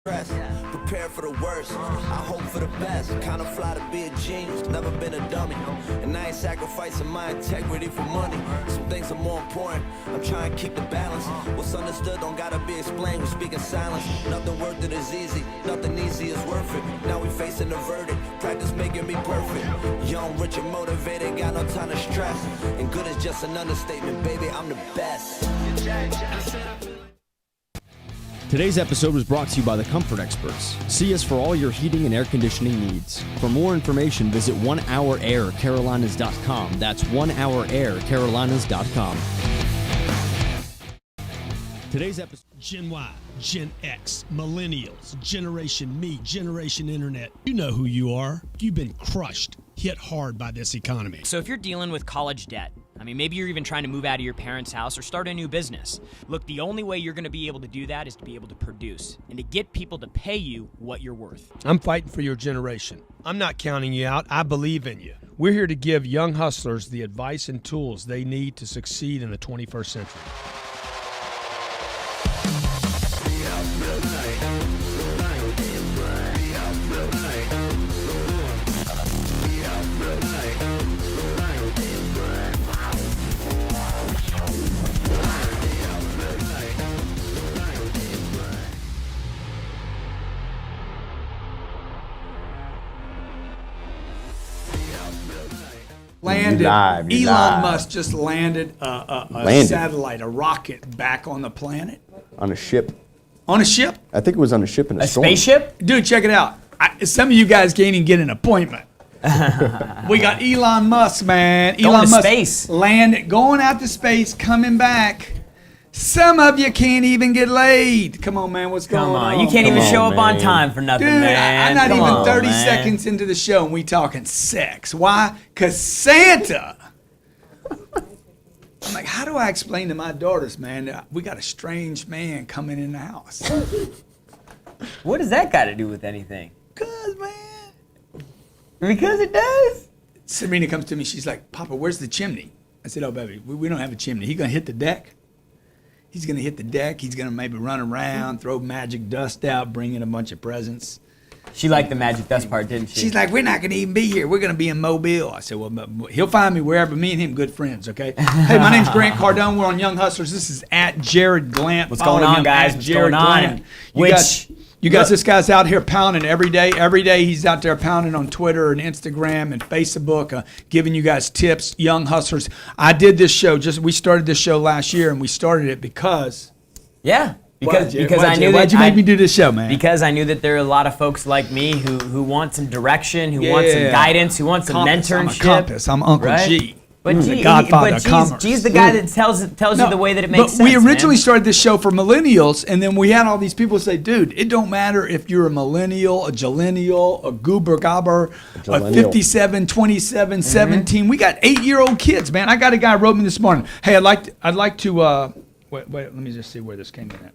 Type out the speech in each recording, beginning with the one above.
Prepare for the worst, I hope for the best. Kinda fly to be a genius, never been a dummy. And I ain't sacrificing my integrity for money. Some things are more important, I'm trying to keep the balance. What's understood don't gotta be explained, we speak in silence. Nothing worth it is easy, nothing easy is worth it. Now we facing the verdict, practice making me perfect. Young, rich and motivated, got no time to stress. And good is just an understatement, baby, I'm the best. Today's episode was brought to you by the Comfort Experts. See us for all your heating and air conditioning needs. For more information, visit onehouraircarolinas.com. That's onehouraircarolinas.com. Today's episode. Gen Y, Gen X, Millennials, Generation Me, Generation Internet. You know who you are. You've been crushed, hit hard by this economy. So if you're dealing with college debt, maybe you're even trying to move out of your parents' house or start a new business. Look, the only way you're going to be able to do that is to be able to produce and to get people to pay you what you're worth. I'm fighting for your generation. I'm not counting you out. I believe in you. We're here to give young hustlers the advice and tools they need to succeed in the 21st century. Elon Musk just landed a satellite, a rocket back on the planet. On a ship. On a ship? I think it was on a ship in a storm. Spaceship? Dude, check it out. Some of you guys can't even get an appointment. We got Elon Musk, man. Going to space. Going out to space, coming back. Some of you can't even get laid. Come on, man. What's going on? You can't even show up on time for nothing, dude, man. I'm not even 30 seconds into the show and we talking sex. Why? Because Santa. I'm like, how do I explain to my daughters, man, we got a strange man coming in the house? What does that got to do with anything? Because it does? Serena comes to me. She's like, Papa, where's the chimney? I said, oh, baby, we don't have a chimney. He's going to hit the deck. He's going to hit the deck. He's going to maybe run around, throw magic dust out, bring in a bunch of presents. She liked the magic dust part, didn't she? She's like, we're not going to even be here. We're going to be in Mobile. I said, well, he'll find me wherever. Me and him, good friends, okay? Hey, my name's Grant Cardone. We're on Young Hustlers. This is at Jared Glant. What's going on, guys? What's going on? You guys, this guy's out here pounding every day. Every day he's out there pounding on Twitter and Instagram and Facebook, giving you guys tips, Young Hustlers. I did this show, we started this show last year, and we started it because... Yeah. Why'd you make me do this show, man? Because I knew that there are a lot of folks like me who want some direction, who want some guidance, who want some mentorship. I'm a compass. I'm Uncle G. But the Godfather of commerce. G's the guy that tells you the way that it makes sense. But we originally started this show for millennials, and then we had all these people say, dude, it don't matter if you're a millennial, a jillennial, a goober gobber, a 57, 27, 17. We got 8-year-old kids, man. I got a guy wrote me this morning. Hey, I'd like to wait, let me just see where this came in at.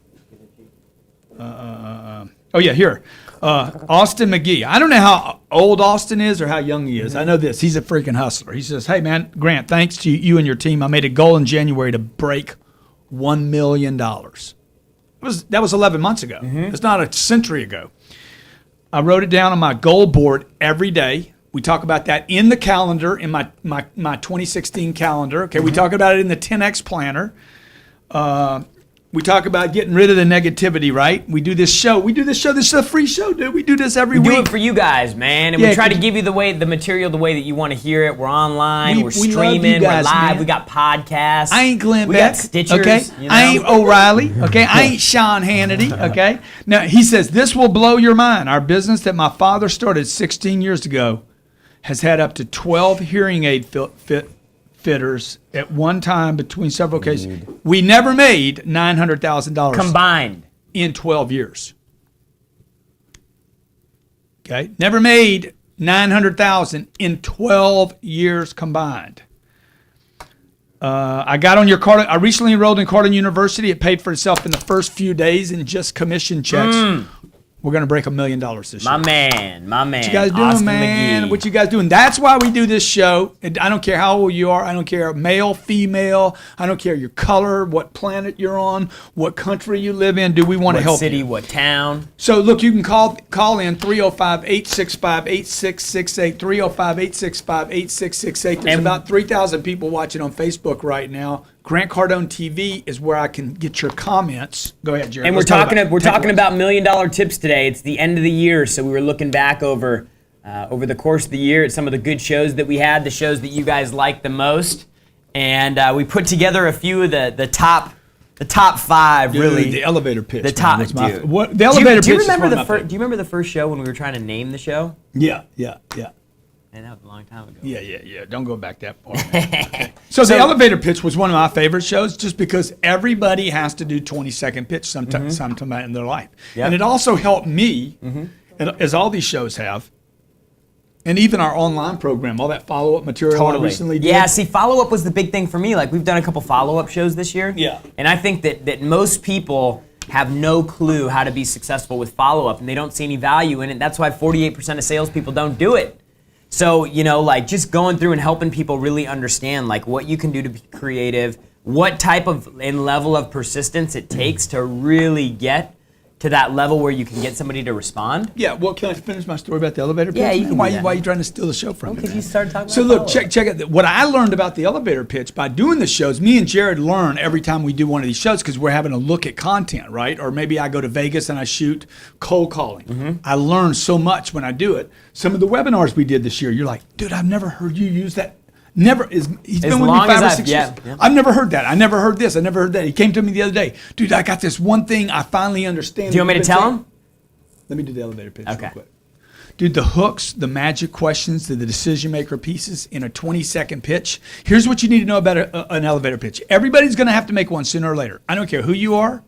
Oh yeah, here. Austin McGee. I don't know how old Austin is or how young he is. I know this. He's a freaking hustler. He says, hey man, Grant, thanks to you and your team, I made a goal in January to break $1 million. That was 11 months ago. It's not a century ago. I wrote it down on my goal board every day. We talk about that in the calendar, in my 2016 calendar. Okay, we talk about it in the 10X planner. We talk about getting rid of the negativity, right? We do this show. This is a free show, dude. We do this every week. We do it for you guys, man. And we try to give you the material the way that you want to hear it. We're online. We're streaming. We're live. Man. We got podcasts. I ain't Glenn Beck. We got Stitchers. Okay? You know? I ain't O'Reilly. Okay? I ain't Sean Hannity. Okay? Now, he says, this will blow your mind. Our business that my father started 16 years ago has had up to 12 hearing aid fitters at one time between several cases. We never made $900,000 combined in 12 years. Okay, never made $900,000 in 12 years combined. I got on your card. I recently enrolled in Cardone University. It paid for itself in the first few days in just commission checks. We're going to break $1 million this year. My man. What you guys doing, Austin man? McGee. What you guys doing? That's why we do this show. And I don't care how old you are. I don't care male, female. I don't care your color, what planet you're on, what country you live in. Do we want to help What city, you? what town? So, look, you can call in 305-865-8668, 305-865-8668. There's And- about 3,000 people watching on Facebook right now. Grant Cardone TV is where I can get your comments. Go ahead, Jared. And Let's talk about we're talking takeaways. about $1 million tips today. It's the end of the year, so we were looking back over the course of the year at some of the good shows that we had, the shows that you guys liked the most, and we put together a few of the top 5 Dude, really. the elevator pitch. The man, top was my- dude. What, the elevator do you pitch is remember one the of my first? Do you remember the first show when we were trying to name the show? Yeah. And that was a long time ago. Yeah. Don't go back that far. Okay. So the elevator pitch was one of my favorite shows just because everybody has to do 20-second pitch sometime in their life. Yep. And it also helped me, and as all these shows have, and even our online program, all that follow-up material I recently did. Yeah, see, follow-up was the big thing for me. Like, we've done a couple follow-up shows this year. Yeah. And I think that most people have no clue how to be successful with follow-up, and they don't see any value in it. That's why 48% of salespeople don't do it. So, like, just going through and helping people really understand, like, what you can do to be creative, what type of and level of persistence it takes to really get to that level where you can get somebody to respond. Yeah, well, can I finish my story about the elevator pitch? Yeah, you man? can Why, do that. why are you trying to steal the show from me? Because man? you started talking So about look, follow-up. check it. What I learned about the elevator pitch by doing the shows, me and Jared learn every time we do one of these shows because we're having a look at content, right? Or maybe I go to Vegas and I shoot cold calling. Mm-hmm. I learn so much when I do it. Some of the webinars we did this year, you're like, dude, I've never heard you use that. Never is. He's been with me long 5 or as 6 I've- years. yeah. I've never heard that. I never heard this. I never heard that. He came to me the other day, dude. I got this one thing. I finally understand. Do you want me to tell him? Let me do the elevator pitch Okay. real quick. Dude, the hooks, the magic questions, the decision maker pieces in a 20-second pitch. Here's what you need to know about an elevator pitch. Everybody's going to have to make one sooner or later. I don't care who you are.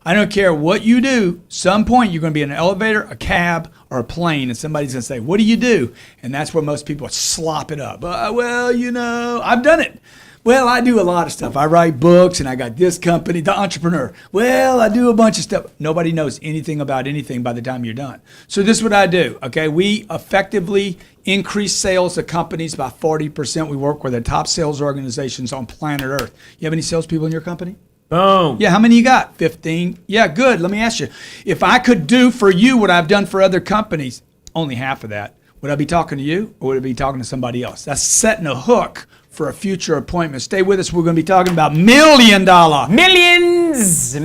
I don't care what you do. Some point you're going to be in an elevator, a cab, or a plane, and somebody's going to say, "What do you do?" And that's where most people slop it up. Well, I've done it. Well, I do a lot of stuff. I write books, and I got this company, The Entrepreneur. Well, I do a bunch of stuff. Nobody knows anything about anything by the time you're done. So this is what I do, okay? We effectively increase sales of companies by 40%. We work with the top sales organizations on planet Earth. You have any salespeople in your company? Boom. Yeah, how many you got? 15. Yeah, good. Let me ask you. If I could do for you what I've done for other companies, only half of that, would I be talking to you or would I be talking to somebody else? That's setting a hook for a future appointment. Stay with us. We're going to be talking about $1 million.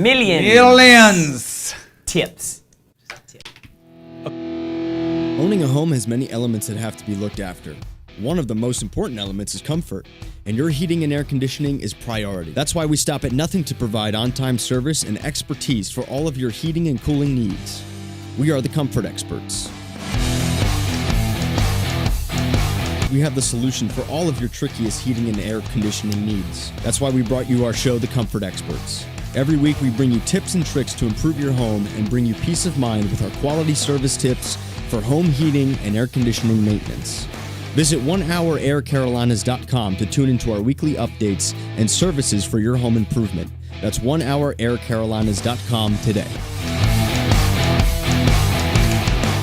Millions. Tips. Owning a home has many elements that have to be looked after. One of the most important elements is comfort, and your heating and air conditioning is priority. That's why we stop at nothing to provide on-time service and expertise for all of your heating and cooling needs. We are the comfort experts. We have the solution for all of your trickiest heating and air conditioning needs. That's why we brought you our show, The Comfort Experts. Every week we bring you tips and tricks to improve your home and bring you peace of mind with our quality service tips for home heating and air conditioning maintenance. Visit onehouraircarolinas.com to tune into our weekly updates and services for your home improvement. That's onehouraircarolinas.com today.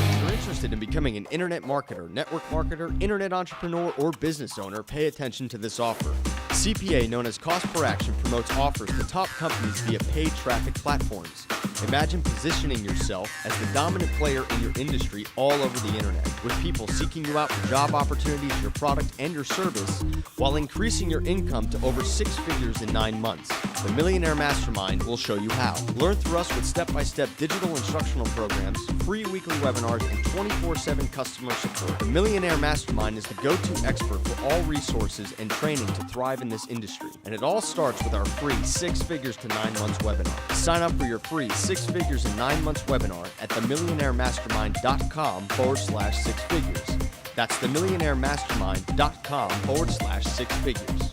If you're interested in becoming an internet marketer, network marketer, internet entrepreneur, or business owner, pay attention to this offer. CPA, known as Cost Per Action, promotes offers to top companies via paid traffic platforms. Imagine positioning yourself as the dominant player in your industry all over the internet, with people seeking you out for job opportunities, your product, and your service, while increasing your income to over 6 figures in 9 months. The Millionaire Mastermind will show you how. Learn through us with step-by-step digital instructional programs, free weekly webinars, and 24/7 customer support. The Millionaire Mastermind is the go-to expert for all resources and training to thrive in this industry. And it all starts with our free 6 Figures to 9 Months webinar. Sign up for your free 6 Figures in 9 Months webinar at themillionairemastermind.com/6 figures. That's themillionairemastermind.com/6 figures.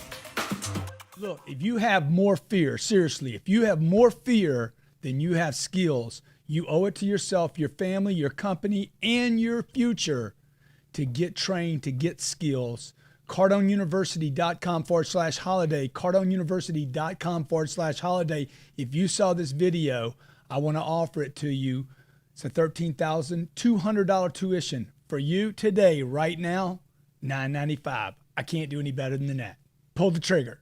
Look, if you have more fear, seriously, if you have more fear than you have skills, you owe it to yourself, your family, your company, and your future to get trained, to get skills. CardoneUniversity.com/holiday, CardoneUniversity.com/holiday. If you saw this video, I want to offer it to you. It's a $13,200 tuition for you today, right now, $995. I can't do any better than that. Pull the trigger.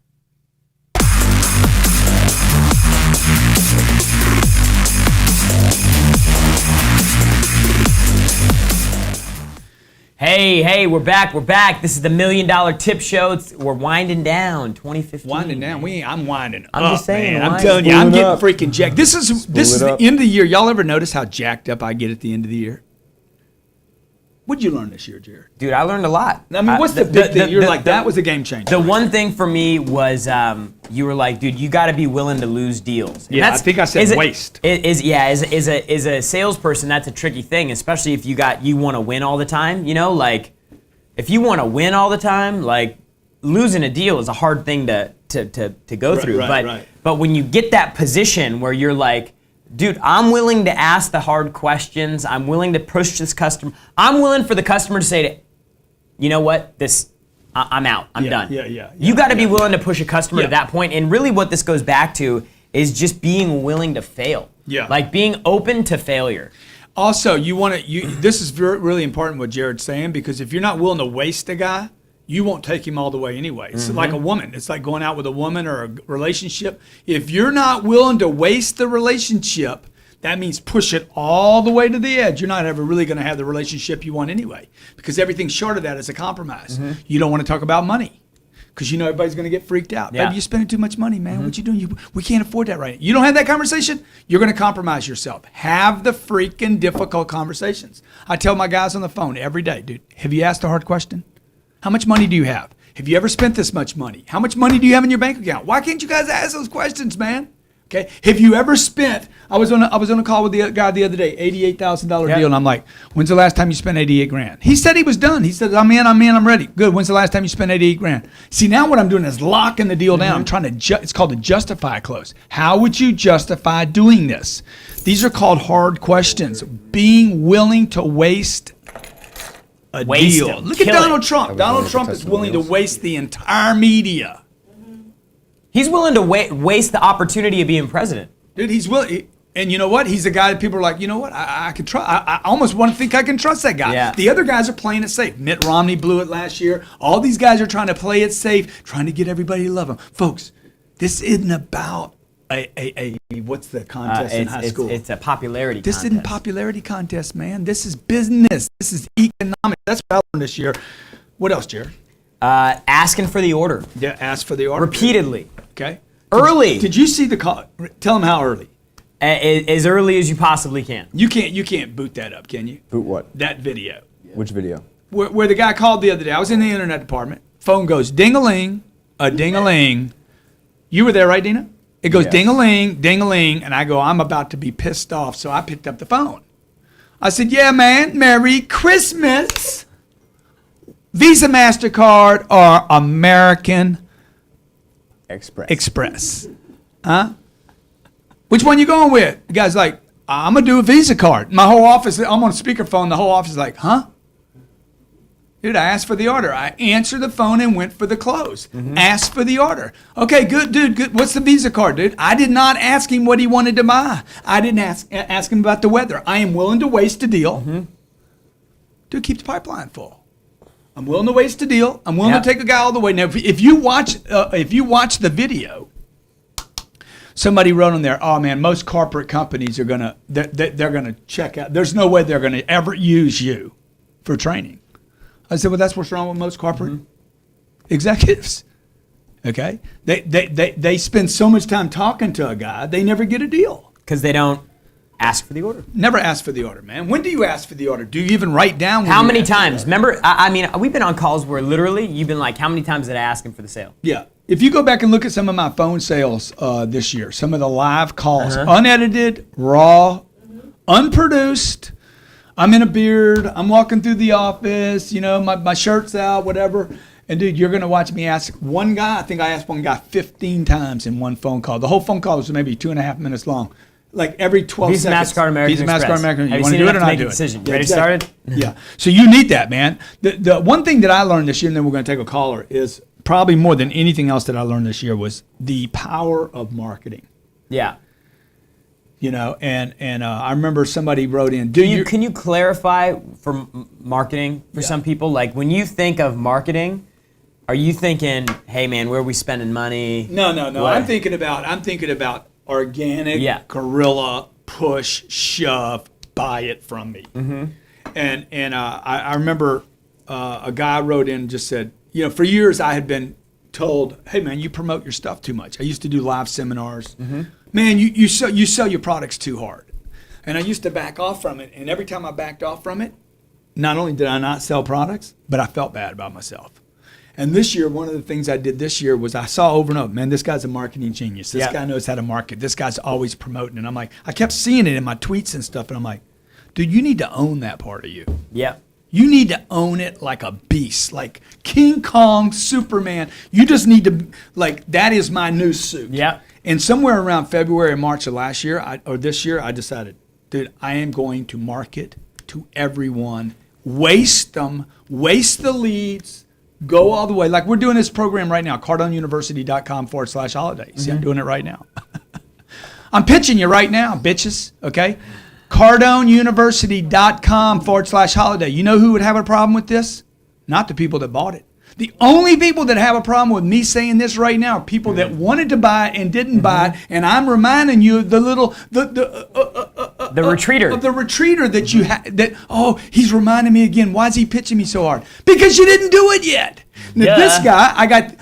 Hey, we're back. This is the $1 Million Tip Show. We're winding down 2015. Winding down. I'm winding up, I'm just saying, man. I'm wind- telling you, I'm Spool it getting up. freaking jacked. This is it the up. end of the year. Y'all ever notice how jacked up I get at the end of the year? What'd you learn this year, Jared? Dude, I learned a lot. I mean, what's the big thing? You're like, that was a game changer. The one thing for me was you were like, dude, you got to be willing to lose deals. And Yeah, that's- I think I said is a- waste. Is a salesperson, that's a tricky thing, especially if you want to win all the time. You know, like if you want to win all the time, like losing a deal is a hard thing to go through. But when you get that position where you're like, dude, I'm willing to ask the hard questions. I'm willing to push this customer. I'm willing for the customer to say, you know what, I'm out. I'm done. You got to be willing to push a customer to that point. And really what this goes back to is just being willing to fail. Yeah. Like being open to failure. Also, this is really important what Jared's saying, because if you're not willing to waste a guy, you won't take him all the way anyway. It's like a woman. It's like going out with a woman or a relationship. If you're not willing to waste the relationship, that means push it all the way to the edge. You're not ever really going to have the relationship you want anyway, because everything short of that is a compromise. You don't want to talk about money, because you know everybody's going to get freaked out. Yeah. Baby, you're spending too much money, man. What you doing? We can't afford that right now. You don't have that conversation, you're going to compromise yourself. Have the freaking difficult conversations. I tell my guys on the phone every day, dude, have you asked a hard question? How much money do you have? Have you ever spent this much money? How much money do you have in your bank account? Why can't you guys ask those questions, man? Okay. Have you ever spent? I was on a call with the guy the other day, $88,000 deal, and I'm like, when's the last time you spent 88 grand? He said he was done. He said, I'm in, I'm ready. Good. When's the last time you spent 88 grand? See, now what I'm doing is locking the deal down. I'm trying to. It's called the justify close. How would you justify doing this? These are called hard questions. Being willing to waste a Waste deal. them. Look at Kill Donald it. Trump. Donald Trump is willing to waste the entire media. He's willing to waste the opportunity of being president. Dude, he's willing. And you know what? He's a guy that people are like, you know what? I can trust. I almost want to think I can trust that guy. Yeah. The other guys are playing it safe. Mitt Romney blew it last year. All these guys are trying to play it safe, trying to get everybody to love him. Folks, this isn't about a what's the contest in high school? It's a popularity This contest. isn't popularity contest, man. This is business. This is economics. That's what I learned this year. What else, Jared? Asking for the order. Yeah, ask for the order. Repeatedly. Okay. Early. Did you see the call? Tell them how early. As early as you possibly can. You can't boot that up, can you? Boot what? That video. Which video? Where the guy called the other day. I was in the internet department. Phone goes ding-a-ling, a ding-a-ling. You were there, right, Dina? It goes Yes. ding-a-ling, ding-a-ling, and I go, I'm about to be pissed off, so I picked up the phone. I said, yeah, man, Merry Christmas. Visa, MasterCard, or American Express. Huh? Which one you going with? The guy's like, I'm going to do a Visa card. My whole office, I'm on speakerphone. The whole office is like, huh? Dude, I asked for the order. I answered the phone and went for the close. Asked for the order. Okay, good, dude, good. What's the Visa card, dude? I did not ask him what he wanted to buy. I didn't ask him about the weather. I am willing to waste a deal. Dude, keep the pipeline full. I'm willing to waste a deal. I'm willing to take a guy all the way. Now, if you watch the video, somebody wrote on there, oh man, most corporate companies are gonna they're gonna check out. There's no way they're gonna ever use you for training. I said, well, that's what's wrong with most corporate executives. Okay, they spend so much time talking to a guy, they never get a deal. Because they don't ask for the order. Never ask for the order, man. When do you ask for the order? Do you even write down? when How you many ask for the times? order? Remember, I mean, we've been on calls where literally you've been like, how many times did I ask him for the sale? Yeah. If you go back and look at some of my phone sales this year, some of the live calls, unedited, raw, unproduced. I'm in a beard. I'm walking through the office. You know, my shirt's out, whatever. And dude, you're gonna watch me ask one guy. I think I asked one guy 15 times in one phone call. The whole phone call was maybe 2.5 minutes long. Like every 12 Visa, seconds. MasterCard, American Visa, Express. MasterCard, American. Have You you want to seen do it enough or to not make do a it? decision? Yeah, Ready to exactly. start it? Yeah. So you need that, man. The one thing that I learned this year, and then we're going to take a caller, is probably more than anything else that I learned this year was the power of marketing. Yeah. You know, and I remember somebody wrote in, "Do you?" Can you clarify for marketing for some people? Like when you think of marketing, are you thinking, "Hey man, where are we spending money?" No. What? I'm thinking about organic, guerrilla, push, shove, buy it from me. Mm-hmm. And I remember a guy wrote in and just said, you know, for years I had been told, "Hey man, you promote your stuff too much." I used to do live seminars. Mm-hmm. Man, you sell your products too hard. And I used to back off from it. And every time I backed off from it, not only did I not sell products, but I felt bad about myself. And this year, one of the things I did this year was I saw over and over, man, this guy's a marketing genius. This guy knows how to market. This guy's always promoting. And I'm like, I kept seeing it in my tweets and stuff. And I'm like, dude, you need to own that part of you. Yeah. You need to own it like a beast, like King Kong, Superman. You just need to, like, that is my new suit. Yeah. And somewhere around February or March of last year, or this year, I decided, dude, I am going to market to everyone, waste them, waste the leads, go all the way. Like we're doing this program right now, CardoneUniversity.com/holiday. See, I'm doing it right now. I'm pitching you right now, bitches, okay? CardoneUniversity.com/holiday. You know who would have a problem with this? Not the people that bought it. The only people that have a problem with me saying this right now are people that wanted to buy it and didn't buy it. And I'm reminding you of the retreater. Of the retreater that you had. That he's reminding me again. Why is he pitching me so hard? Because you didn't do it yet. Now, this guy,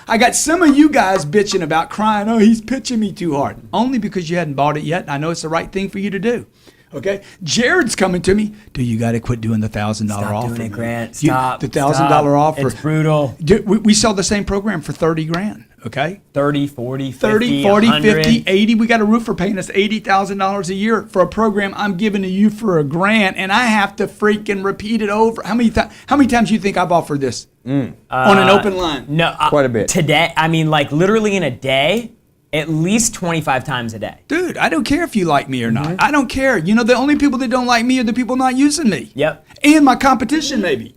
I got some of you guys bitching about crying. Oh, he's pitching me too hard. Only because you hadn't bought it yet. I know it's the right thing for you to do. Okay, Jared's coming to me. Dude, you got to quit doing the $1,000 offer. Stop doing it, Grant. Stop. The $1,000 offer. It's brutal. Dude, we sell the same program for $30,000. Okay. 30, 40, 50, 30, 40, 100. 50, 80. We got a roofer paying us $80,000 a year for a program I'm giving to you for $1,000, and I have to freaking repeat it over. How many times do you think I've offered this on an open line? No, Quite a bit. Today, I mean, like literally in a day, at least 25 times a day. Dude, I don't care if you like me or not. I don't care. You know, the only people that don't like me are the people not using me. Yep. And my competition, maybe.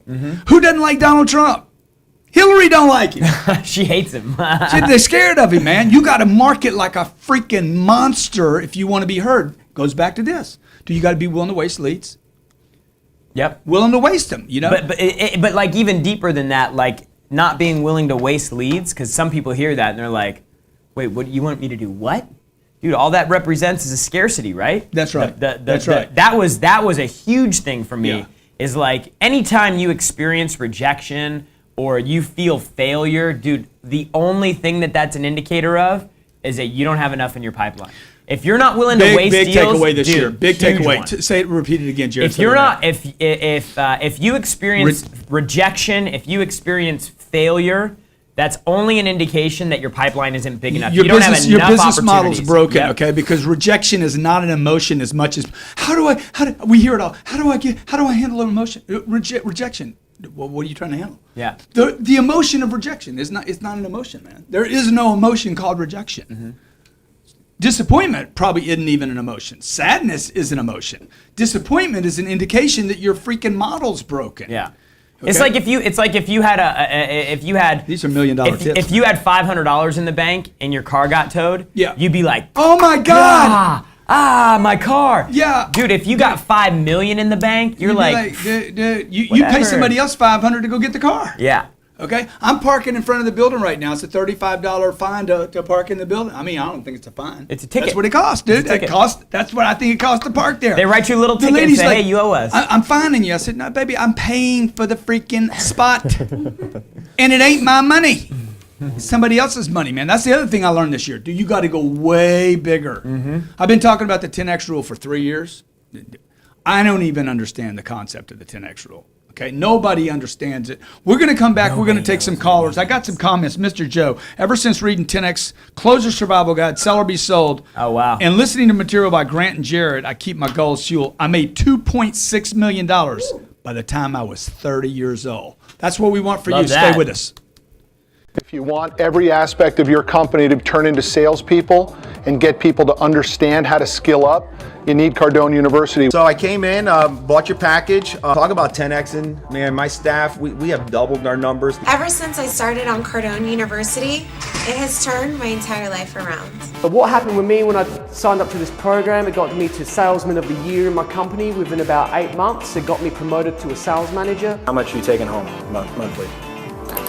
Who doesn't like Donald Trump? Hillary don't like him. She hates him. They're scared of him, man. You got to market like a freaking monster if you want to be heard. Goes back to this. Do you got to be willing to waste leads? Yep. Willing to waste them, you know? But like even deeper than that, like not being willing to waste leads, because some people hear that and they're like, wait, what you want me to do? What? Dude, all that represents is a scarcity, right? That's right. That's right. That was a huge thing for me. Yeah. Is like anytime you experience rejection or you feel failure, dude, the only thing that's an indicator of is that you don't have enough in your pipeline. If you're not willing to waste big deals, takeaway this year. Big huge takeaway. one. Say it. Repeat it again, Jared. If you're not, if you experience rejection, if you experience failure, that's only an indication that your pipeline isn't big enough. You don't have enough your business opportunities. model's broken, Yep. okay? Because rejection is not an emotion as much as we hear it all. How do I handle an emotion? Rejection. Well, what are you trying to handle? Yeah. The emotion of rejection is not. It's not an emotion, man. There is no emotion called rejection. Mm-hmm. Disappointment probably isn't even an emotion. Sadness is an emotion. Disappointment is an indication that your freaking model's broken. Yeah. Okay? It's like if you had These are $1 million tips. If you had $500 in the bank and your car got towed, Yeah. you'd be like, Oh my God! my car. Yeah. Dude, if you got $5 million in the bank, you're You'd be like, dude, you pay whatever. somebody else $500 to go get the car. yeah. Okay, I'm parking in front of the building right now. It's a $35 fine to park in the building. I mean, I don't think it's a fine. It's a ticket. That's what it costs, dude. It's a ticket. That's what I think it costs to park there. They write you a little The ticket and lady's say, like, hey, you owe us. I'm fining you. I said, no, baby, I'm paying for the freaking spot, and it ain't my money. It's somebody else's money, man. That's the other thing I learned this year. Dude, you got to go way bigger. Mm-hmm. I've been talking about the 10X rule for 3 years. I don't even understand the concept of the 10X rule. Okay, nobody understands it. We're going to come back. We're going to take some callers. I got some comments. Mr. Joe, ever since reading 10X Closer Survival Guide, Sell or Be Sold, Oh, wow. and listening to material by Grant and Jared, I keep my goals fueled. I made $2.6 million by the time I was 30 years old. That's what we want for Love you. that. Stay with us. If you want every aspect of your company to turn into salespeople and get people to understand how to skill up, you need Cardone University. So I came in, bought your package. Talk about 10Xing. Man, my staff, we have doubled our numbers. Ever since I started on Cardone University, it has turned my entire life around. But what happened with me when I signed up to this program, it got me to Salesman of the Year in my company within about 8 months. It got me promoted to a sales manager. How much are you taking home monthly?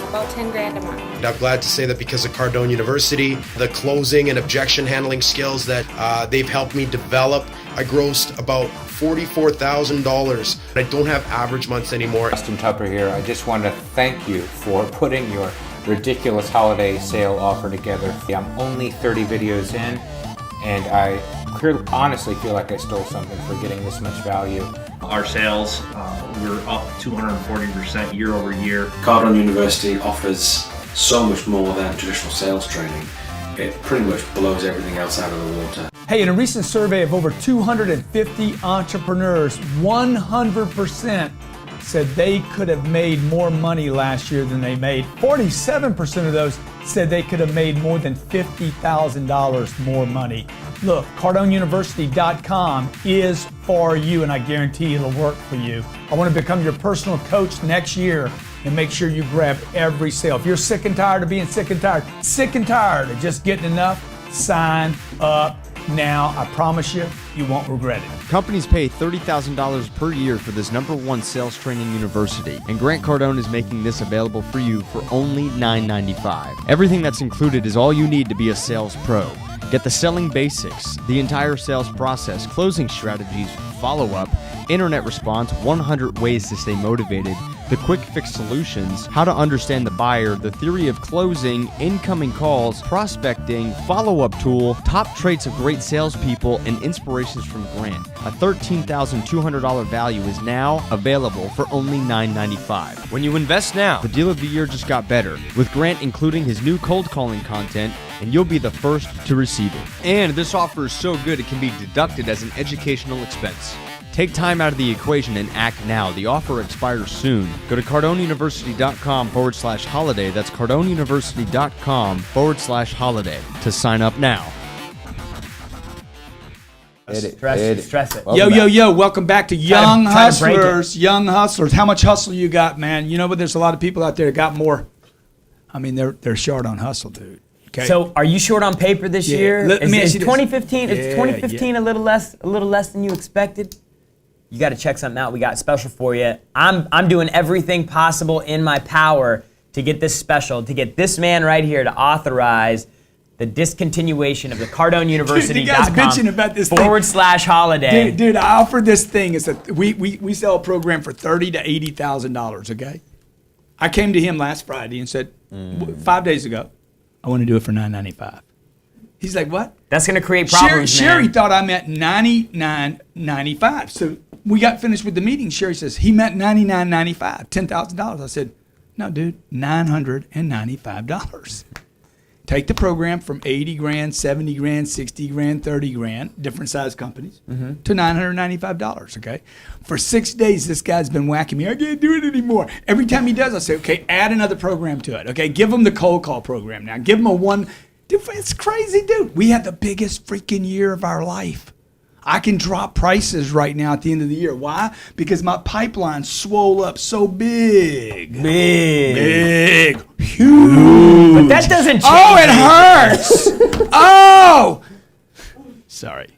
About 10 grand a month. I'm glad to say that because of Cardone University, the closing and objection handling skills that they've helped me develop, I grossed about $44,000. I don't have average months anymore. Justin Tupper here. I just want to thank you for putting your ridiculous holiday sale offer together. I'm only 30 videos in, and I honestly feel like I stole something for getting this much value. Our sales, we're up 240% year over year. Cardone University offers so much more than traditional sales training. It pretty much blows everything else out of the water. Hey, in a recent survey of over 250 entrepreneurs, 100% said they could have made more money last year than they made. 47% of those said they could have made more than $50,000 more money. Look, CardoneUniversity.com is for you, and I guarantee it'll work for you. I want to become your personal coach next year and make sure you grab every sale. If you're sick and tired of being sick and tired of just getting enough, sign up now. I promise you, you won't regret it. Companies pay $30,000 per year for this #1 sales training university, and Grant Cardone is making this available for you for only $9.95. Everything that's included is all you need to be a sales pro. Get the selling basics, the entire sales process, closing strategies, follow-up, internet response, 100 ways to stay motivated, the quick fix solutions, how to understand the buyer, the theory of closing, incoming calls, prospecting, follow-up tool, top traits of great salespeople, and inspirations from Grant. A $13,200 value is now available for only $9.95. When you invest now, the deal of the year just got better, with Grant including his new cold calling content, and you'll be the first to receive it. And this offer is so good it can be deducted as an educational expense. Take time out of the equation and act now. The offer expires soon. Go to CardoneUniversity.com/holiday. That's CardoneUniversity.com/holiday to sign up now. Stress it. Yo, welcome back to Young Hustlers. Young Hustlers. How much hustle you got, man? You know, but there's a lot of people out there that got more. I mean, they're short on hustle, dude. Okay. So, are you short on paper this year? Is 2015? Is 2015 a little less than you expected? You got to check something out. We got a special for you. I'm doing everything possible in my power to get this special, to get this man right here to authorize the discontinuation of the CardoneUniversity.com/holiday. Dude, I offered this thing. It's we sell a program for $30,000 to $80,000. Okay. I came to him last Friday and said, 5 days ago, I want to do it for $9.95. He's like, what? That's going to create problems, Sherry man. thought I meant $99.95. So we got finished with the meeting. Sherry says, he meant $99.95, $10,000. I said, no, dude, $995. Take the program from 80 grand, 70 grand, 60 grand, 30 grand, different size companies, to $995, okay? For 6 days, this guy's been whacking me. I can't do it anymore. Every time he does, I say, okay, add another program to it, okay? Give him the cold call program now. Give him a one. Dude, it's crazy, dude. We had the biggest freaking year of our life. I can drop prices right now at the end of the year. Why? Because my pipeline swole up so big. Big. Huge. But that doesn't change. Oh, it hurts. Oh. Sorry.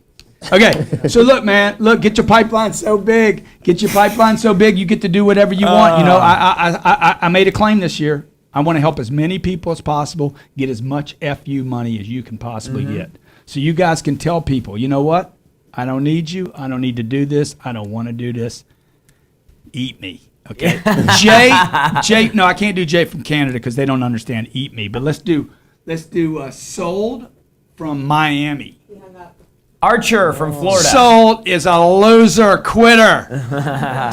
Okay, so look, man. Look, get your pipeline so big. Get your pipeline so big, you get to do whatever you want. You know, I made a claim this year. I want to help as many people as possible get as much FU money as you can possibly get. So you guys can tell people, you know what? I don't need you. I don't need to do this. I don't want to do this. Eat me. Okay. Jay, no, I can't do Jay from Canada because they don't understand eat me. But let's do Sold from Miami. Archer from Florida. Sold is a loser, quitter.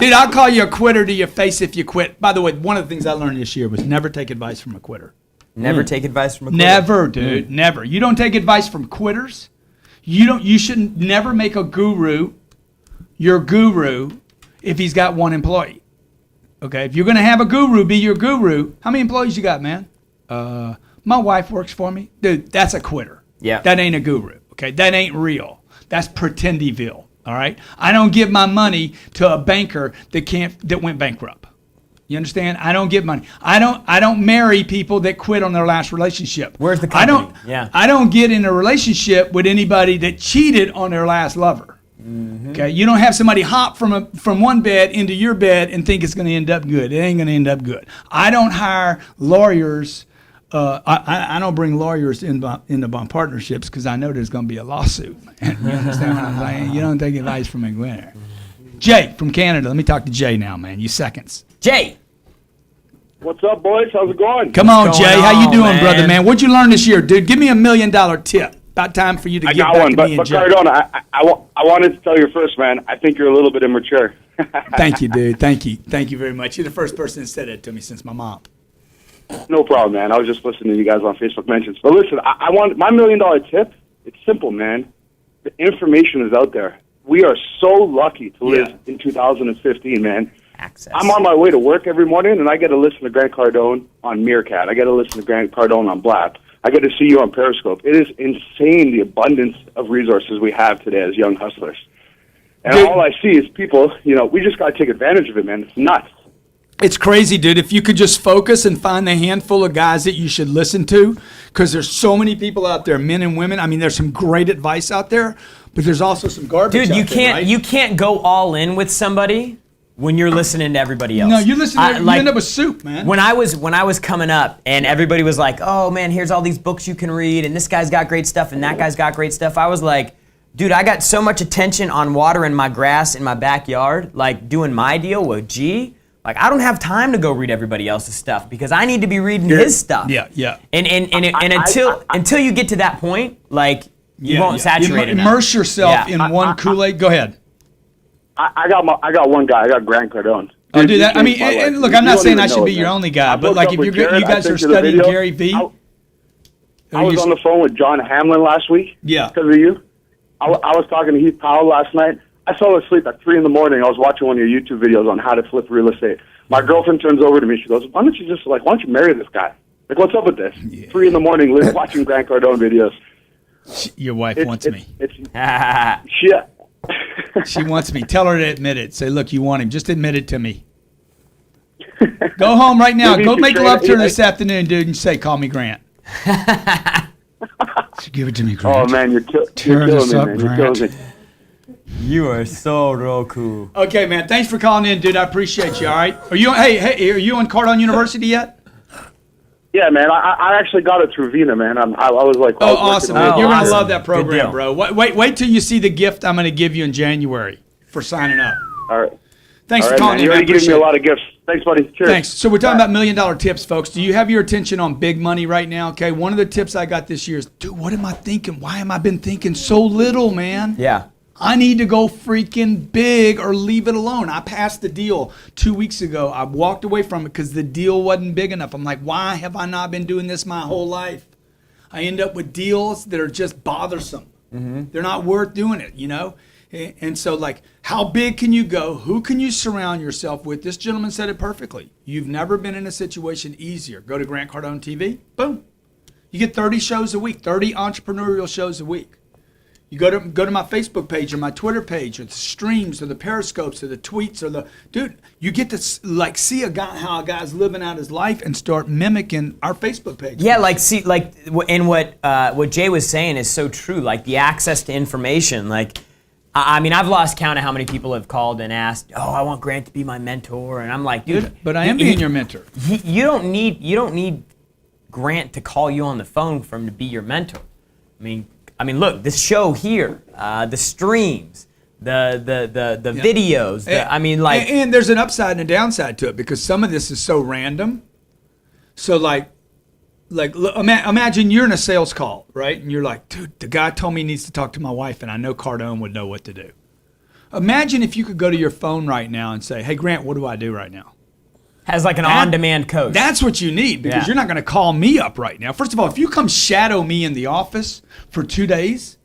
Dude, I'll call you a quitter to your face if you quit. By the way, one of the things I learned this year was never take advice from a quitter. Never take advice from a quitter? Never, dude. Never. You don't take advice from quitters. You should never make a guru your guru if he's got one employee. Okay? If you're going to have a guru be your guru, how many employees you got, man? my wife works for me. Dude, that's a quitter. Yeah. That ain't a guru. Okay, that ain't real. That's pretendyville. All right. I don't give my money to a banker that went bankrupt. You understand? I don't give money. I don't marry people that quit on their last relationship. Where's the company? I don't get in a relationship with anybody that cheated on their last lover. Mm-hmm. Okay, you don't have somebody hop from one bed into your bed and think it's going to end up good. It ain't going to end up good. I don't hire lawyers. I don't bring lawyers into my partnerships because I know there's going to be a lawsuit. You understand what I'm saying? You don't take advice from a winner. Jay from Canada. Let me talk to Jay now, man. You seconds. Jay. What's up, boys? How's it going? Come on, Jay. How you doing, brother, man? What'd you learn this year, dude? Give me $1 million tip. About time for you to give back to me and Jay. Cardone, I wanted to tell you first, man. I think you're a little bit immature. Thank you, dude. Thank you very much. You're the first person that said that to me since my mom. No problem, man. I was just listening to you guys on Facebook mentions. But listen, I want my $1 million tip. It's simple, man. The information is out there. We are so lucky to live in 2015, man. Access. I'm on my way to work every morning, and I get to listen to Grant Cardone on Meerkat. I get to listen to Grant Cardone on Blab. I get to see you on Periscope. It is insane the abundance of resources we have today as young hustlers. And all I see is people, we just got to take advantage of it, man. It's nuts. It's crazy, dude. If you could just focus and find the handful of guys that you should listen to, because there's so many people out there, men and women. I mean, there's some great advice out there, but there's also some garbage Dude, out there, right? you can't go all in with somebody when you're listening to everybody else. No, you listen to you end up with soup, man. When I was coming up and everybody was like, oh man, here's all these books you can read and this guy's got great stuff and that guy's got great stuff. I was like, dude, I got so much attention on watering my grass in my backyard, like doing my deal with G. Like I don't have time to go read everybody else's stuff because I need to be reading his stuff. Yeah. And until you get to that point, like you won't saturate it. Immerse yourself in one Kool-Aid. Go ahead. I got one guy. I got Grant Cardone. I'll do that. I mean, and look, I'm not saying I should be your only guy, but like if you guys are studying Gary Vee. I was on the phone with John Hamlin last week. Yeah. Because of you. I was talking to Heath Powell last night. I fell asleep at 3 in the morning. I was watching one of your YouTube videos on how to flip real estate. My girlfriend turns over to me. She goes, why don't you marry this guy? Like, what's up with this? 3 in the morning, watching Grant Cardone videos. Your wife wants me. She wants me. Tell her to admit it. Say, look, you want him. Just admit it to me. Go home right now. Go make love to her this afternoon, dude, and say, call me Grant. Give it to me, Grant. Oh, man, you're killing me, man. You're killing me. You are so real cool. Okay, man. Thanks for calling in, dude. I appreciate you, all right? Are you on Cardone University yet? Yeah, man. I actually got it through Vina, man. I was like, awesome, man. You're going to love that program, bro. Wait till you see the gift I'm going to give you in January for signing up. All right. Thanks for calling in. You already gave me a lot of gifts. Thanks, buddy. Cheers. Thanks. So we're talking about $1 million tips, folks. Do you have your attention on big money right now? Okay. One of the tips I got this year is, dude, what am I thinking? Why am I been thinking so little, man? Yeah. I need to go freaking big or leave it alone. I passed the deal 2 weeks ago. I walked away from it because the deal wasn't big enough. I'm like, why have I not been doing this my whole life? I end up with deals that are just bothersome. Mm-hmm. They're not worth doing it, And so, like, how big can you go? Who can you surround yourself with? This gentleman said it perfectly. You've never been in a situation easier. Go to Grant Cardone TV. Boom. You get 30 shows a week, 30 entrepreneurial shows a week. You go to my Facebook page or my Twitter page or the streams or the periscopes or the tweets or you get to see how a guy's living out his life and start mimicking our Facebook page. Yeah, and what Jay was saying is so true. Like the access to information. Like, I mean, I've lost count of how many people have called and asked, "Oh, I want Grant to be my mentor," and I'm like, dude, but I am being your mentor. You don't need Grant to call you on the phone for him to be your mentor. I mean, look, this show here, the streams, the videos. And there's an upside and a downside to it because some of this is so random. So imagine you're in a sales call, right? And you're like, dude, the guy told me he needs to talk to my wife, and I know Cardone would know what to do. Imagine if you could go to your phone right now and say, hey, Grant, what do I do right now? Has like an on-demand coach. That's what you need because you're not going to call me up right now. First of all, if you come shadow me in the office for 2 days,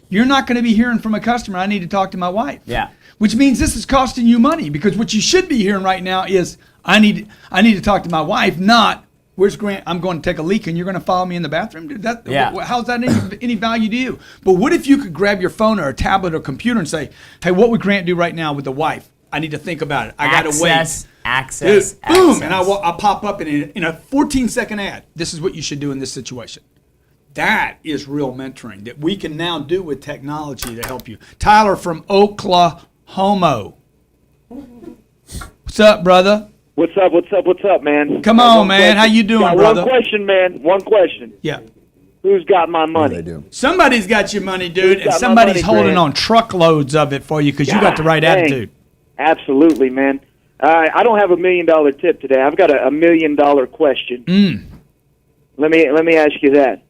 you're not going to be hearing from a customer, I need to talk to my wife. Yeah. Which means this is costing you money because what you should be hearing right now is I need to talk to my wife, not Where's Grant? I'm going to take a leak, and you're going to follow me in the bathroom, dude. Yeah. How's that any value to you? But what if you could grab your phone or a tablet or computer and say, "Hey, what would Grant do right now with the wife? I need to think about it. I got to wait." Access. Dude, boom, and I'll pop up in a 14-second ad. This is what you should do in this situation. That is real mentoring that we can now do with technology to help you. Tyler from Oklahoma. What's up, brother? What's up, man? Come on, man. How you doing, brother? One question, man. One question. Yeah. Who's got my money? Somebody's got your money, dude, and somebody's holding on truckloads of it for you because you got the right attitude. Absolutely, man. I don't have $1 million tip today. I've got a $1 million question. Let me ask you that.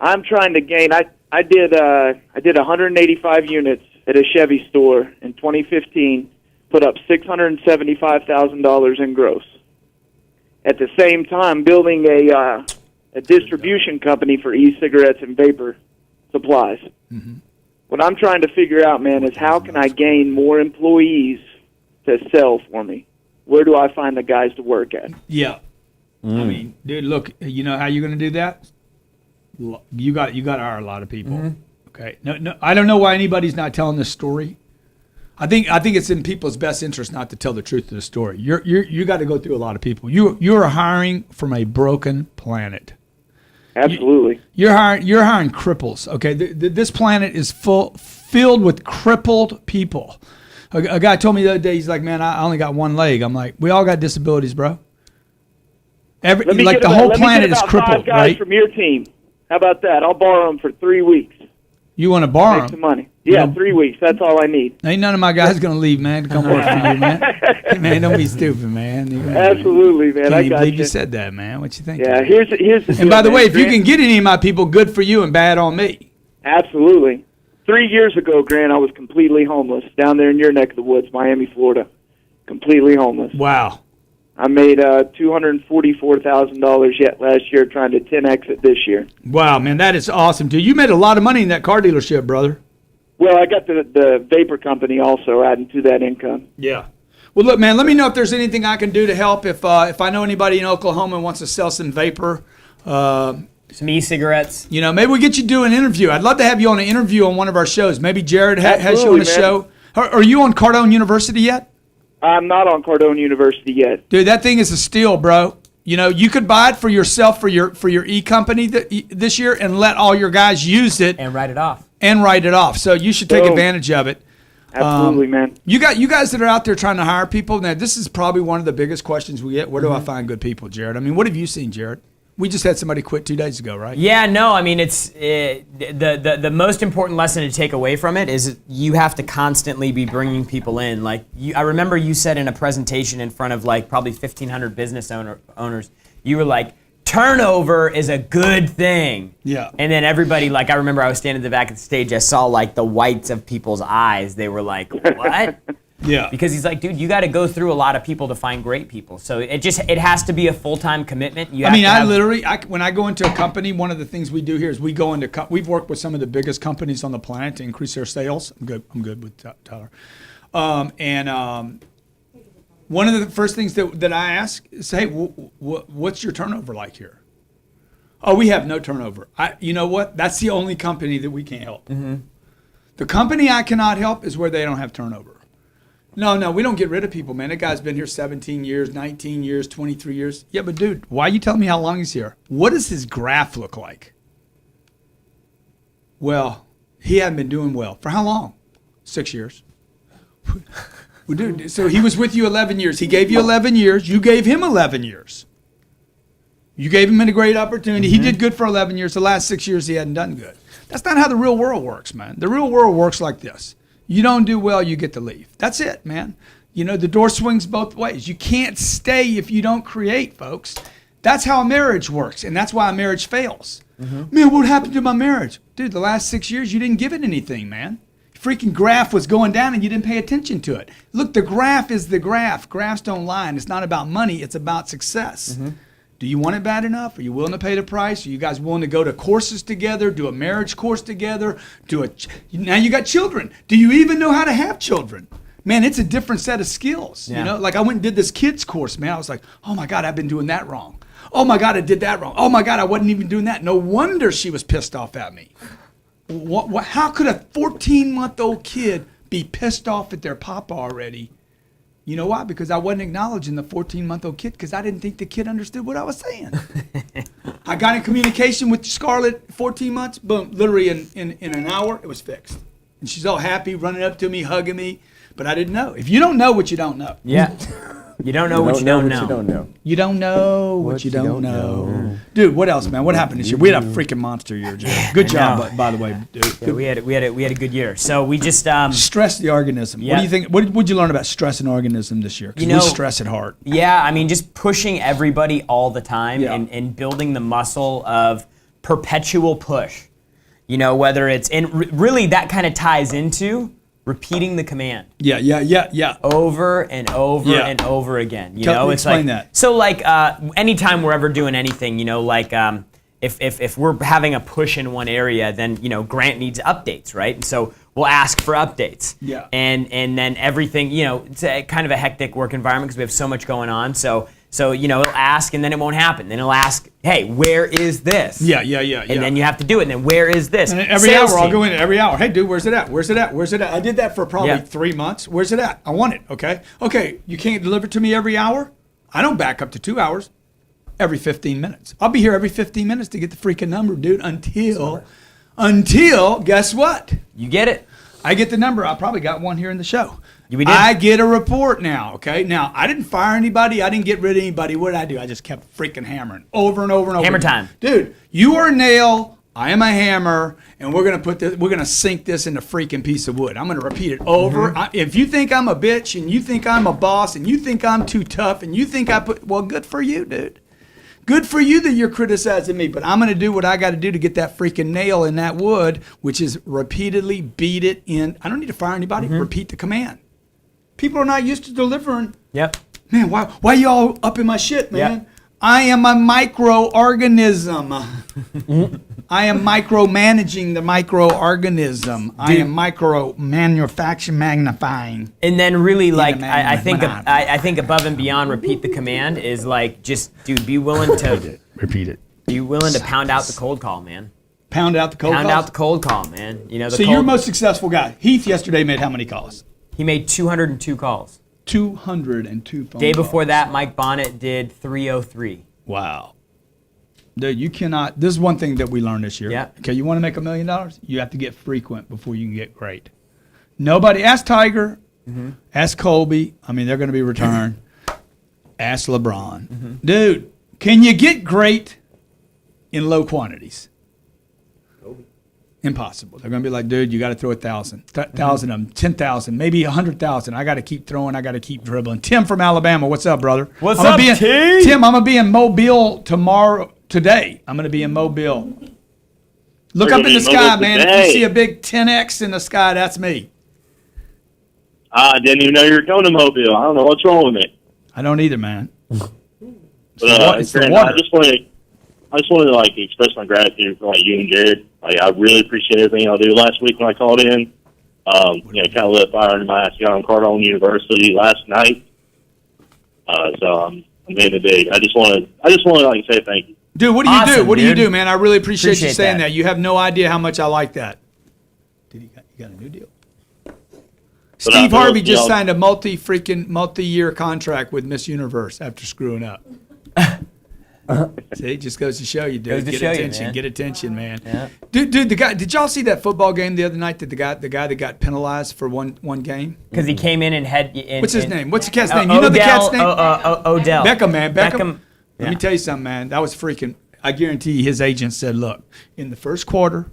I'm trying to gain. I did 185 units at a Chevy store in 2015. Put up $675,000 in gross. At the same time, building a distribution company for e-cigarettes and vapor supplies. What I'm trying to figure out, man, is how can I gain more employees to sell for me? Where do I find the guys to work at? Yeah. I mean, dude, look, you know how you're going to do that? You got to hire a lot of people. Okay. No, I don't know why anybody's not telling this story. I think it's in people's best interest not to tell the truth of the story. You got to go through a lot of people. You're hiring from a broken planet. Absolutely. You're hiring cripples. Okay. This planet is filled with crippled people. A guy told me the other day, he's like, "Man, I only got one leg." I'm like, "We all got disabilities, bro." The whole planet is crippled, 5 guys right? from your team. How about that? I'll borrow them for 3 weeks. You want to borrow Make some them? money. Yeah, 3 weeks. That's all I need. Ain't none of my guys gonna leave, man, to come work for you, man. Hey, man, don't be stupid, man. Absolutely, man. Can't I even got believe you. you said that, man. What you think? Yeah, here's the And by the deal, way, man. if you can get any of my people, good for you and bad on me. Absolutely. 3 years ago, Grant, I was completely homeless down there in your neck of the woods, Miami, Florida. Completely homeless. Wow. I made $244,000 yet last year, trying to 10x it this year. Wow, man, that is awesome, dude. You made a lot of money in that car dealership, brother. Well, I got the vapor company also adding to that income. Yeah. Well, look, man, let me know if there's anything I can do to help. If I know anybody in Oklahoma wants to sell some vapor, some e-cigarettes. You know, maybe we get you to do an interview. I'd love to have you on an interview on one of our shows. Maybe Jared has you on a show. Are you on Cardone University yet? I'm not on Cardone University yet. Dude, that thing is a steal, bro. You know, you could buy it for yourself for your e-company this year and let all your guys use it. And write it off. So you should take advantage of it. Absolutely, man. You guys that are out there trying to hire people. Now, this is probably one of the biggest questions we get. Where do I find good people, Jared? I mean, what have you seen, Jared? We just had somebody quit 2 days ago, right? Yeah, no, I mean, it's the most important lesson to take away from it is you have to constantly be bringing people in. Like, I remember you said in a presentation in front of like probably 1,500 business owners, you were like, turnover is a good thing. Yeah. And then everybody, like, I remember I was standing at the back of the stage, I saw like the whites of people's eyes. They were like, what? Yeah. Because he's like, dude, you got to go through a lot of people to find great people. So it has to be a full-time commitment. When I go into a company, one of the things we do here is we go into we've worked with some of the biggest companies on the planet to increase their sales. I'm good with Tyler. One of the first things that I ask is, hey, what's your turnover like here? Oh, we have no turnover. You know what? That's the only company that we can't help. Mm-hmm. The company I cannot help is where they don't have turnover. No, we don't get rid of people, man. That guy's been here 17 years, 19 years, 23 years. Yeah, but dude, why are you telling me how long he's here? What does his graph look like? Well, he hadn't been doing well. For how long? 6 years. Well, dude, so he was with you 11 years. He gave you 11 years. You gave him 11 years. You gave him a great opportunity. He did good for 11 years. The last 6 years, he hadn't done good. That's not how the real world works, man. The real world works like this. You don't do well, you get to leave. That's it, man. You know, the door swings both ways. You can't stay if you don't create, folks. That's how a marriage works, and that's why a marriage fails. Man, what happened to my marriage? Dude, the last 6 years, you didn't give it anything, man. Freaking graph was going down and you didn't pay attention to it. Look, the graph is the graph. Graphs don't lie, and it's not about money. It's about success. Do you want it bad enough? Are you willing to pay the price? Are you guys willing to go to courses together, do a marriage course together? Now you got children. Do you even know how to have children? Man, it's a different set of skills. Yeah. You know, like I went and did this kids course, man. I was like, oh my God, I've been doing that wrong. Oh my God, I did that wrong. Oh my God, I wasn't even doing that. No wonder she was pissed off at me. How could a 14-month-old kid be pissed off at their papa already? You know why? Because I wasn't acknowledging the 14-month-old kid because I didn't think the kid understood what I was saying. I got in communication with Scarlett, 14 months, boom, literally in an hour, it was fixed. And she's all happy, running up to me, hugging me. But I didn't know. If you don't know what you don't know. Yeah. You don't know what you don't know. You don't know what you don't know. Dude, what else, man? What happened this year? We had a freaking monster year, Jay. Good job, by the way, dude. Yeah, we had a good year. So we just stress the organism. Yeah. What do you think? What would you learn about stress and organism this year? Because we stress it hard. Yeah, I mean, just pushing everybody all the time and building the muscle of perpetual push. You know, whether it's really that kind of ties into repeating the command. Yeah. Over and over and over again. You know, it's explain like that. so. Like anytime we're ever doing anything, you know, like if we're having a push in one area, then you know Grant needs updates, right? And so we'll ask for updates. Yeah. And then everything, you know, it's kind of a hectic work environment because we have so much going on. So you know, it'll ask and then it won't happen. Then it'll ask, hey, where is this? Yeah. And then you have to do it. And then where is this? And every hour, I'll go in every hour. Hey, dude, where's it at? Where's it at? Where's it at? I did that for probably 3 months. Where's it at? I want it, okay? Okay, you can't deliver to me every hour? I don't back up to 2 hours. Every 15 minutes. I'll be here every 15 minutes to get the freaking number, dude, until, guess what? You get it. I get the number. I probably got one here in the show. We did. I get a report now, okay? Now, I didn't fire anybody. I didn't get rid of anybody. What did I do? I just kept freaking hammering over and over and over. Hammer time. Dude, you are a nail. I am a hammer. And we're going to sink this in a freaking piece of wood. I'm going to repeat it over. If you think I'm a bitch and you think I'm a boss and you think I'm too tough and you think well, good for you, dude. Good for you that you're criticizing me, but I'm going to do what I got to do to get that freaking nail in that wood, which is repeatedly beat it in. I don't need to fire anybody. Repeat the command. People are not used to delivering. Yep. Man, why you all up in my shit, man? Yep. I am a microorganism. I am micromanaging the microorganism. I am manufacturing, magnifying. And then really, like, I think above and beyond repeat the command is like just, dude, be willing to repeat it. Be willing to pound out the cold call, man. Pound out the cold call. Pound out the cold call, man. You know. So you're the most successful guy. Heath yesterday made how many calls? He made 202 calls. 202 phone calls. Day before that, Mike Bonnet did 303. Wow. Dude, you cannot. This is one thing that we learned this year. Yeah. Okay, you want to make $1 million? You have to get frequent before you can get great. Nobody. Ask Tiger. Ask Colby. I mean, they're going to be returned. Ask LeBron. Dude, can you get great in low quantities? Impossible. They're going to be like, dude, you got to throw 1,000 of them, 10,000, maybe 100,000. I got to keep throwing. I got to keep dribbling. Tim from Alabama, what's up, brother? What's up, T? Tim, I'm going to be in Mobile today. I'm going to be in Mobile. Look up in the sky, man. If you see a big 10X in the sky, that's me. I didn't even know you were going to Mobile. I don't know what's wrong with me. I don't either, man. It's the water. I just wanted to like express my gratitude for like you and Jared. Like I really appreciate everything y'all do. Last week when I called in, you know, kind of lit a fire under my ass. Got on Cardone University last night. So I'm in the big. I just want to like say thank you. Dude, what do you Awesome, do? What do dude. you do, man? I really appreciate you saying that. that. You have no idea how much I like that. Dude, you got a new deal. Steve Harvey just signed a multi-year contract with Miss Universe after screwing up. See, it just goes to show you, dude. Get attention, man. Yeah. Dude, the guy. Did y'all see that football game the other night? That the guy that got penalized for one game because he came in and had. What's his name? What's the cat's name? You know the cat's name? Odell. Beckham, man. Beckham. Yeah. Let me tell you something, man. That was freaking. I guarantee you, his agent said, "Look, in the first quarter,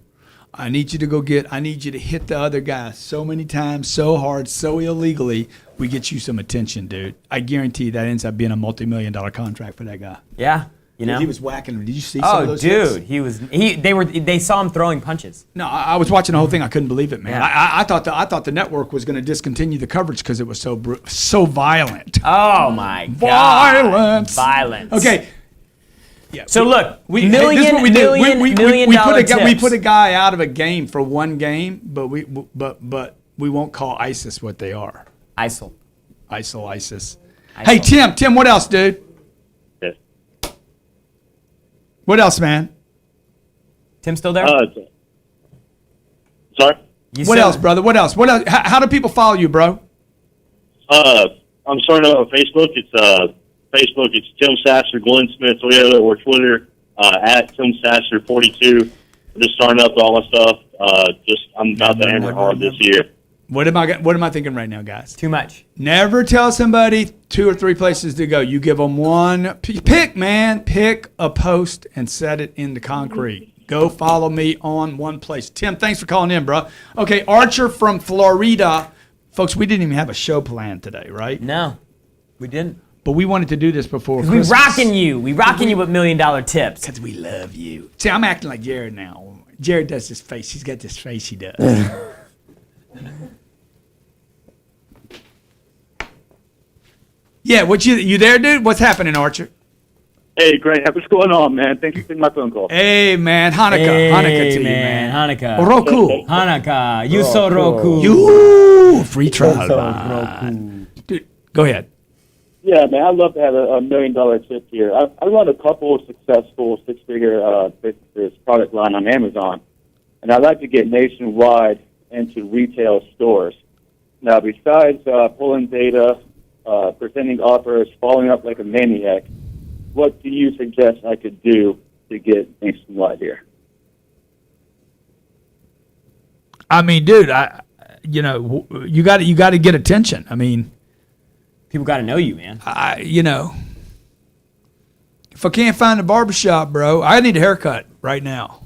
I need you to hit the other guy so many times, so hard, so illegally. We get you some attention, dude. I guarantee that ends up being a multi-million-dollar contract for that guy." Yeah. You know? He was whacking him. Did you see some of those hits? Dude, they saw him throwing punches. No, I was watching the whole thing. I couldn't believe it, man. Yeah. I thought the network was going to discontinue the coverage because it was so violent. Oh my God! Violence. Okay. Yeah. So look, we put a guy out of a game for one game, but we won't call ISIS what they are. ISIL. Hey Tim, what else, dude? What else, man? Tim still there? Sorry? What else, brother? What else? What else? How do people follow you, bro? I'm starting out on Facebook. It's Tim Sasser, Glenn Smith, Toyota, or Twitter, at Tim Sasser 42. I'm just starting up all my stuff. I'm about to hammer hard this year. What am I thinking right now, guys? Too much. Never tell somebody 2 or 3 places to go. You give them one. Pick a post and set it into concrete. Go follow me on one place. Tim, thanks for calling in, bro. Okay, Archer from Florida. Folks, we didn't even have a show planned today, right? No, we didn't. But we wanted to do this before Christmas. We rocking you with $1 million tips. Because we love you. See, I'm acting like Jared now. Jared does this face. He's got this face he does. Yeah, you there, dude? What's happening, Archer? Hey, Grant, what's going on, man? Thank you for taking my phone call. Hey, man, Hanukkah to you, man. Hanukkah. Roku. Hanukkah. You saw Roku. You free trial. Dude, go ahead. Yeah, man, I'd love to have a $1 million tip here. I run a couple of successful 6-figure businesses product line on Amazon, and I'd like to get nationwide into retail stores. Now, besides pulling data, presenting offers, following up like a maniac, what do you suggest I could do to get nationwide here? I mean, dude, you got to get attention. I mean, people got to know you, man. If I can't find a barbershop, bro, I need a haircut right now.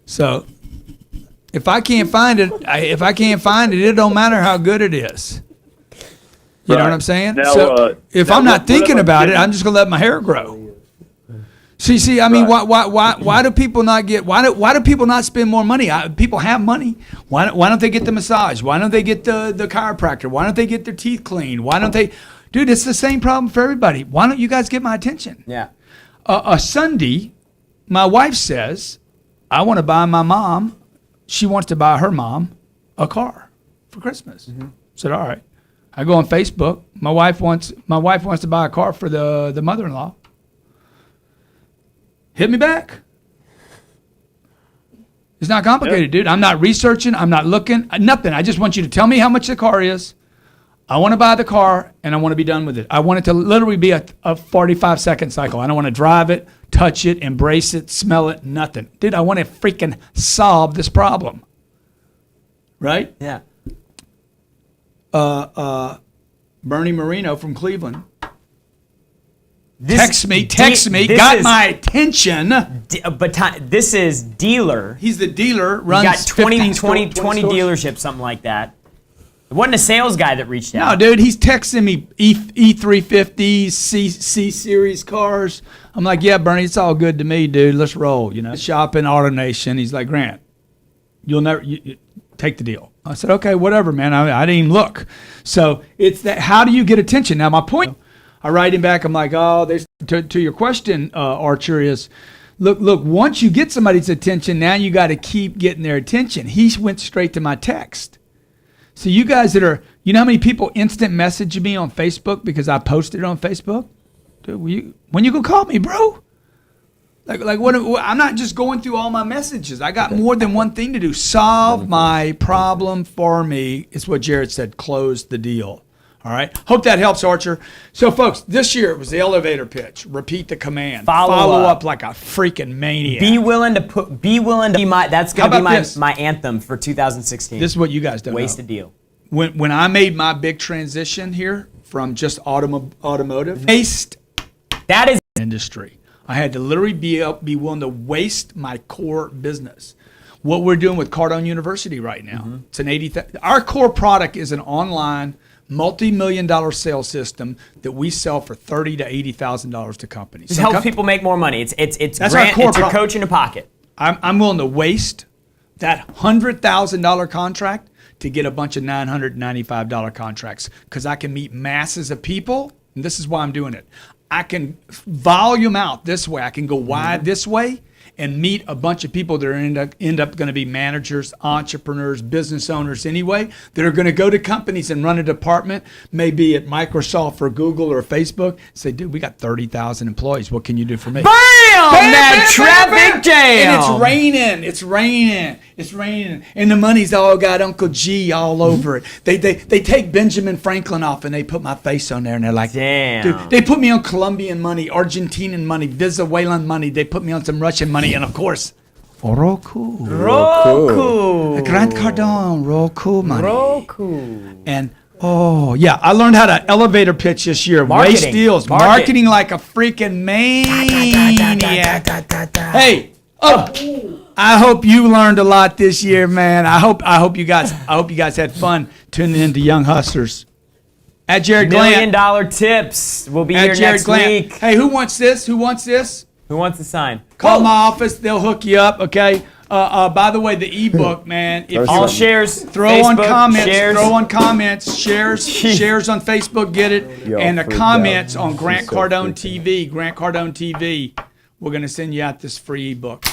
So if I can't find it, it don't matter how good it is. You know what I'm saying? Now, so if I'm not thinking about it, I'm just gonna let my hair grow. See. I mean, why do people not get? Why do people not spend more money? People have money. Why don't they get the massage? Why don't they get the chiropractor? Why don't they get their teeth cleaned? Why don't they? Dude, it's the same problem for everybody. Why don't you guys get my attention? Yeah. A Sunday, my wife says, I want to buy my mom. She wants to buy her mom a car for Christmas. I said, all right. I go on Facebook. My wife wants to buy a car for the mother-in-law. Hit me back. It's not complicated, dude. I'm not researching. I'm not looking. Nothing. I just want you to tell me how much the car is. I want to buy the car, and I want to be done with it. I want it to literally be a 45-second cycle. I don't want to drive it, touch it, embrace it, smell it, nothing. Dude, I want to freaking solve this problem. Right? Yeah. Bernie Marino from Cleveland. Text me, got my attention. This is dealer. He's the dealer, runs got 20 stores. dealerships, something like that. It wasn't a sales guy that reached out. No, dude, he's texting me E350, C Series cars. I'm like, yeah, Bernie, it's all good to me, dude. Let's roll. Shopping, AutoNation. He's like, Grant, you'll never take the deal. I said, okay, whatever, man. I didn't even look. So it's that. How do you get attention? Now, my point, I write him back. I'm like, oh, to your question, Archer, is look. Once you get somebody's attention, now you got to keep getting their attention. He went straight to my text. So you guys that are, you know how many people instant message me on Facebook because I posted it on Facebook? Dude, when you gonna call me, bro? Like what? I'm not just going through all my messages. I got more than one thing to do. Solve my problem for me. It's what Jared said. Close the deal. All right. Hope that helps, Archer. So, folks, this year it was the elevator pitch. Repeat the command. Follow up like a freaking maniac. Be willing to be my. That's going to be my anthem for 2016. This is what you guys don't know. Waste a deal. When I made my big transition here from just automotive, waste that is industry. I had to literally be willing to waste my core business. What we're doing with Cardone University right now, it's an our core product is an online multi-million-dollar sales system that we sell for $30,000 to $80,000 to companies. It helps people make more money. It's that's Grant, our core it's your coach in a pocket. I'm willing to waste that $100,000 contract to get a bunch of $995 contracts because I can meet masses of people, and this is why I'm doing it. I can volume out this way. I can go wide this way and meet a bunch of people that are end up going to be managers, entrepreneurs, business owners anyway, that are going to go to companies and run a department, maybe at Microsoft or Google or Facebook, say, dude, we got 30,000 employees. What can you do for me? Bam! that traffic jam. And it's raining. It's raining. It's raining. And the money's all got Uncle G all over it. They take Benjamin Franklin off and they put my face on there and they're like, damn. Dude, they put me on Colombian money, Argentinian money, Venezuelan money. They put me on some Russian money, and of course, Roku. Grant Cardone, Roku money. Roku. And oh yeah, I learned how to elevator pitch this year. Waste deals, marketing like a freaking maniac. Hey, I hope you learned a lot this year, man. I hope you guys had fun tuning into Young Hustlers. At Jared $1 Glant. million tips. We'll be here next week. Hey, who wants this? Who wants this? Who wants to sign? Call my office. They'll hook you up. Okay. By the way, the ebook, man. If all shares. Throw Facebook, on comments. shares. Throw on comments. Shares on Facebook. Get it. Yo, and the freaked comments out. on Grant He's so Cardone freaking TV. Grant Cardone TV. We're gonna send you out this free ebook.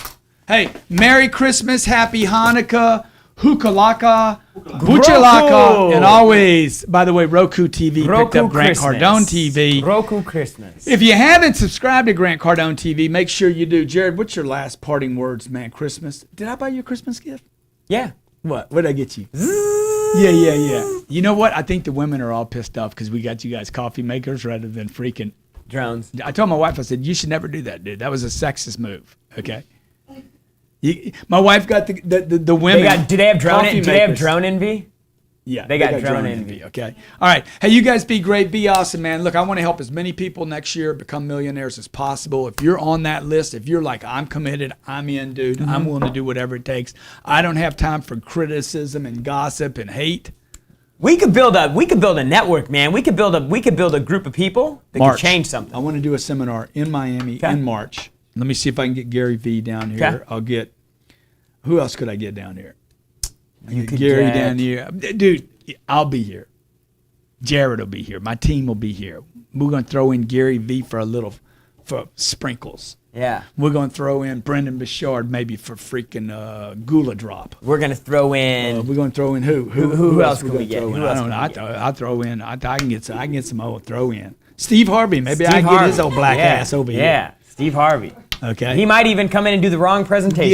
Hey, Merry Christmas, Happy Hanukkah, Hukalaka, Buchalaka, and always, by the way, Roku TV picked up Grant Cardone TV. Roku Christmas. If you haven't subscribed to Grant Cardone TV, make sure you do. Jared, what's your last parting words, man? Christmas. Did I buy you a Christmas gift? Yeah. What did I get you? Yeah. You know what? I think the women are all pissed off because we got you guys coffee makers rather than freaking drones. I told my wife, I said, you should never do that, dude. That was a sexist move. Okay. My wife got the women. Do they have drone? coffee Do they have makers. drone envy? Yeah, they got drone envy. Okay. All right. Hey, you guys be great. Be awesome, man. Look, I want to help as many people next year become millionaires as possible. If you're on that list, if you're like, I'm committed, I'm in, dude, I'm willing to do whatever it takes. I don't have time for criticism and gossip and hate. We could build a network, man. We could build a group of people that could change something. I want to do a seminar in Miami in March. Let me see if I can get Gary V down here. Okay. I'll get, who else could I get down here? You could Gary get- down here. Dude, I'll be here. Jared will be here. My team will be here. We're going to throw in Gary V for sprinkles. Yeah. We're going to throw in Brendan Bouchard maybe for freaking gula drop. We're going to throw in. We're going to throw in who? Who else can gonna we get? throw in? Who else I don't know. can we get? I'll throw in. I can get some old throw in. Steve Harvey. Maybe I Steve can get his Harvey. old black Yeah. ass over here. Yeah, Steve Harvey. Okay. He might even come in and do the wrong presentation.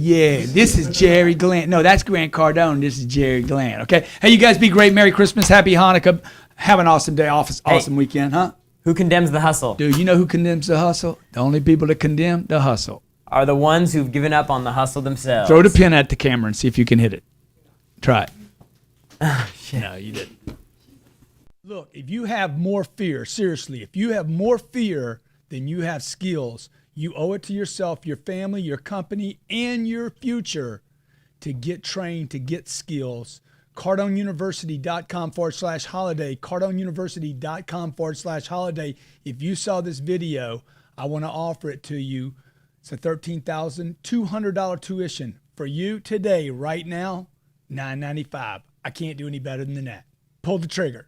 Yeah. This is Jerry Glant. No, that's Grant Cardone. This is Jerry Glant. Okay. Hey, you guys be great. Merry Christmas. Happy Hanukkah. Have an awesome day. Awesome weekend, huh? Who condemns the hustle? Dude, you know who condemns the hustle? The only people that condemn the hustle are the ones who've given up on the hustle themselves. Throw the pin at the camera and see if you can hit it. Try it. No, you didn't. Look, if you have more fear, seriously, if you have more fear than you have skills, you owe it to yourself, your family, your company, and your future to get trained, to get skills. CardoneUniversity.com/holiday. CardoneUniversity.com/holiday. If you saw this video, I want to offer it to you. It's a $13,200 tuition for you today, right now, $995. I can't do any better than that. Pull the trigger.